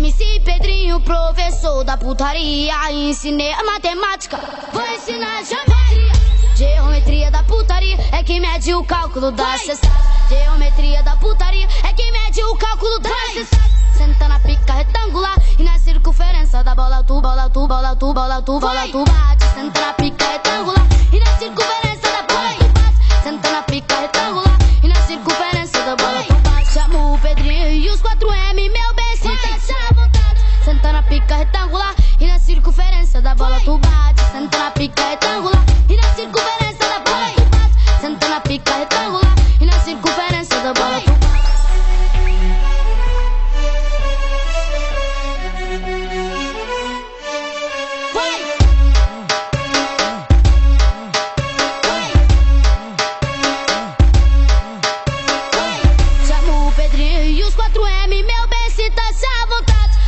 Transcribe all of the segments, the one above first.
MC Pedrinho, professor da putaria. Ensinei a matemática, vou ensinar a geometria. Geometria da putaria é que mede o cálculo da cestada. Geometria da putaria é que mede o cálculo da cestada. Senta na pica retangular e na circunferência da bola tu, bola tu, bola tu, bola tu, bola tu bate. Senta na pica retangular e na circunferência da bola tu bate. Senta na pica retangular e na circunferência da bola tu bate. Chamo o Pedrinho e os 4M, meu bem, se deixa à vontade. Senta na pica retangular e na circunferência da bola tu bate. Senta na pica retangular e na circunferência da bola tu bate. Senta na pica retangular e na circunferência da bola tu bate.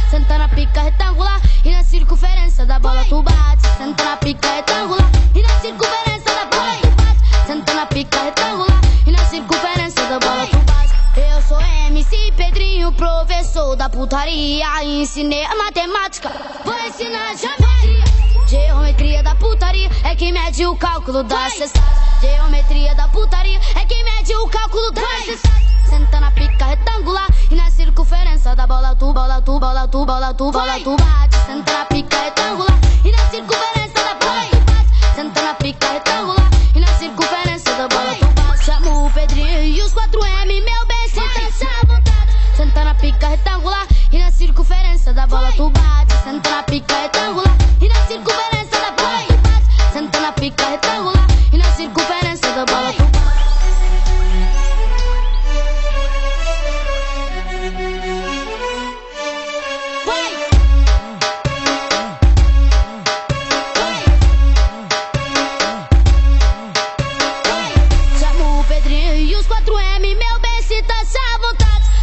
Senta na pica retangular e na circunferência da bola tu bate. Senta na pica retangular e na circunferência da bola tu bate. Senta na pica retangular e na circunferência da bola tu bate. Eu sou MC Pedrinho, professor da putaria. Ensinei a matemática, vou ensinar a geometria. Geometria da putaria é que mede o cálculo da cestada. Geometria da putaria é que mede o cálculo da cestada. Senta na pica retangular e na circunferência da bola tu, bola tu, bola tu, bola tu, bola tu bate. Senta na pica retangular e na circunferência da bola tu bate. Senta na pica retangular e na circunferência da bola tu bate. Chamo o Pedrinho e os 4M, meu bem, se deixa à vontade. Senta na pica retangular e na circunferência da bola tu bate. Senta na pica retangular e na circunferência da bola tu bate. Senta na pica retangular e na circunferência da bola tu bate.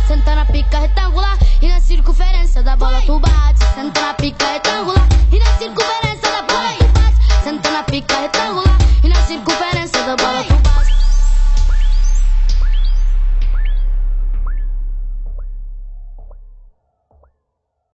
Senta na pica retangular e na circunferência da bola tu bate. Senta na pica retangular